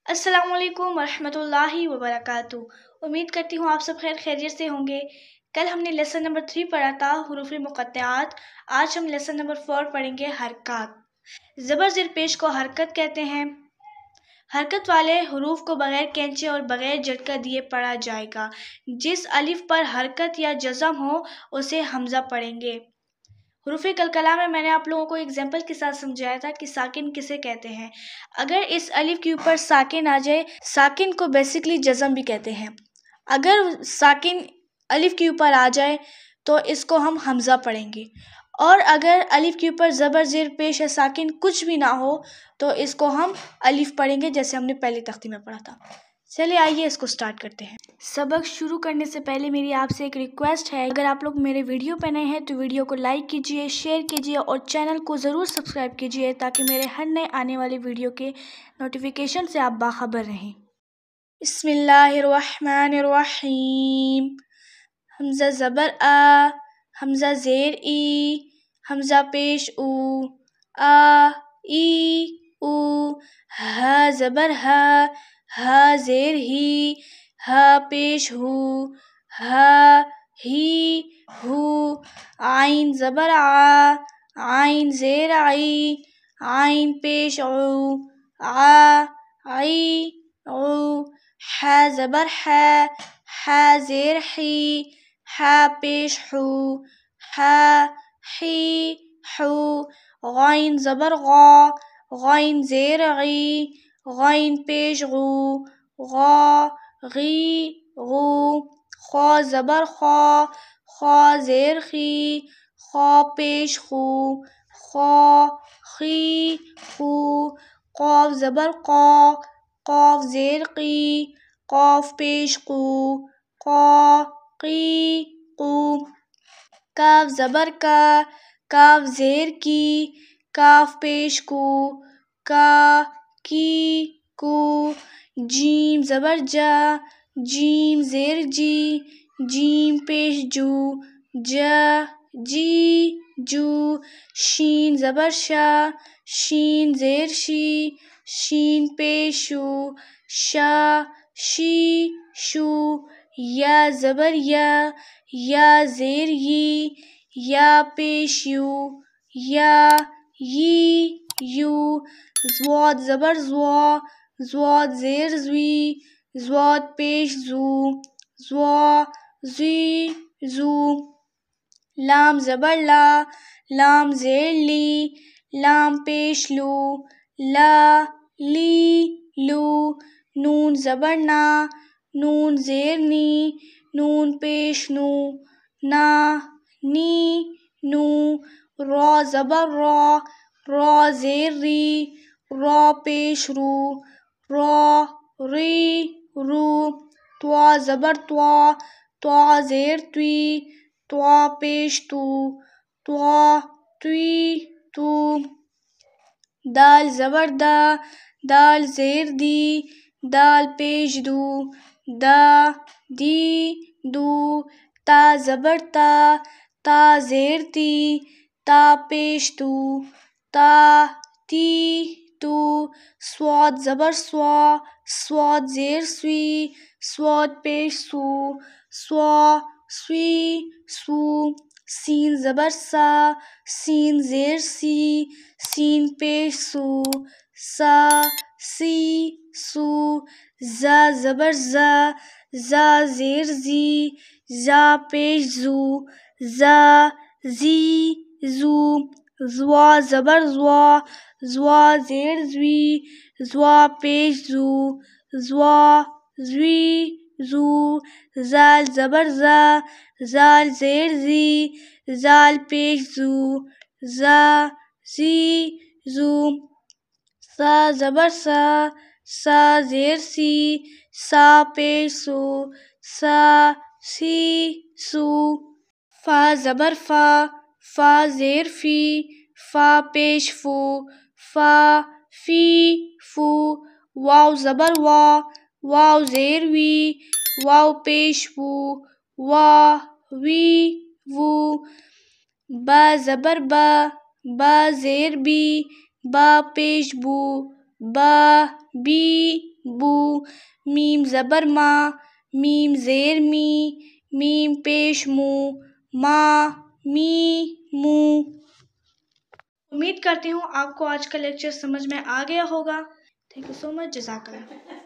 अस्सलाम वालेकुम वरहमतुल्लाहि वबरकातुहू। उम्मीद करती हूँ आप सब खैरियत से होंगे। कल हमने लेसन नंबर 3 पढ़ा था हुरूफ मुक़त्तआत। आज हम लेसन नंबर 4 पढ़ेंगे हरकत। ज़बर ज़ेर पेश को हरकत कहते हैं। हरकत वाले हुरूफ को बग़ैर कैंचे और बग़ैर झटका दिए पढ़ा जाएगा। जिस अलिफ पर हरकत या जज़म हो उसे हमज़ा पढ़ेंगे। हुरूफ़े कलकला में मैंने आप लोगों को एग्जाम्पल के साथ समझाया था कि साकिन किसे कहते हैं। अगर इस अलिफ के ऊपर साकिन आ जाए, साकिन को बेसिकली जज़म भी कहते हैं। अगर साकिन अलिफ के ऊपर आ जाए तो इसको हम हमज़ा पढ़ेंगे, और अगर अलिफ के ऊपर ज़बर ज़ेर पेश या साकिन कुछ भी ना हो तो इसको हम अलिफ पढ़ेंगे, जैसे हमने पहली तख्ती में पढ़ा था। चलिए आइए इसको स्टार्ट करते हैं। सबक शुरू करने से पहले मेरी आपसे एक रिक्वेस्ट है, अगर आप लोग मेरे वीडियो पर नए हैं तो वीडियो को लाइक कीजिए, शेयर कीजिए और चैनल को ज़रूर सब्सक्राइब कीजिए ताकि मेरे हर नए आने वाले वीडियो के नोटिफिकेशन से आप बाखबर रहें। बिस्मिल्लाहिर्रहमानिर्रहीम। हमज़ा ज़बर आ, हमज़ा ज़ेर ई, हमज़ा पेश ऊ, आ ई ऊ। हा ज़बर हा, हा ज़ेर ही, हा पेश हू, हा ही हू। आइन ज़बर आ, आइन ज़ेर आई, आइन पेश ऊ, आ आई ऊ। हा ज़बर हा, हा ज़ेर ही, हा पेश हू, हा ही हू। गैन ज़बर गा, गैन ज़ेर गी, गैन पेश गू, गा गी गू। खा ज़बर खा, खा ज़ेर खी, खा पेश खू, खा खी खू। क़ाफ ज़बर क़ा, क़ाफ ज़ेर क़ी, क़ाफ पेश क़ू, क़ा क़ी क़ू। काफ ज़बर का, काफ ज़ेर की, काफ पेश कू, का की कू। जीम ज़बर जा, जीम ज़ेर जी, जीम पेश जू, जा जी जू। शीन ज़बर शा, शीन ज़ेर शी, शीन पेश शू, शा शी शू। या ज़बर या ज़ेर यी, या पेश यू, या यी यू। ज़्वाद ज़बर ज़्वा, ज़्वाद ज़ेर ज़्वी, ज़्वाद पेश ज़ू, ज़्वा ज़ी ज़ू। लाम ज़बर ला, लाम ज़ेर ली, लाम पेश लू, ला ली लू। नून ज़बर ना, नून ज़ेर नी, नून पेश नू, ना नी नू। रा ज़बर रा, रा ज़ेर री, रा पेश रू, रा री रू। त्वा ज़बर त्वा, त्वा ज़ेर त्वी, त्वा पेश तू, त्वा त्वी तू। दाल ज़बर दा, दाल ज़ेर दी, दाल पेश दू, दा दी दू। ता ज़बर ता, ता ज़ेर ती, ता पेश तू, ता ती तू। स्वाद ज़बर स्वा, स्वाद ज़ेर स्वी, स्वाद पेश सू, स्वा स्वी सू। सीन ज़बर सा, सीन ज़ेर सी, सीन पेश सू, सा सी सू। ज़ा ज़बर ज़ा, ज़ा ज़ेर ज़ी, ज़ा पेश ज़ू, ज़ा ज़ी ज़ू। ज़्वा ज़बर ज़्वा, ज़्वा ज़ेर ज़्वी, ज़्वा पेश ज़ू, ज़्वा ज़्वी ज़ू। ज़ाल ज़बर ज़ा, ज़ाल ज़ेर ज़ी, ज़ाल पेश ज़ू, ज़ा ज़ी ज़ू। सा ज़बर सा, सा ज़ेर सी, सा पेश सू, सा सी सू। फा ज़बर फा, फा ज़ेर फी, फा पेश फू, फा फी फू। वाव ज़बर वा, वाव ज़ेर वी, वाव पेश वू, वा वी वू। बा ज़बर बा, बा ज़ेर बी, बा पेश बू, बा बी بو، میم زبر ما، میم زیر می، میم پیش مو، ما، می، مو۔ امید کرتی ہوں آپ کو آج کا لیکچر سمجھ میں آ گیا ہوگا۔ تھینک یو سو مچ، جزاک اللہ۔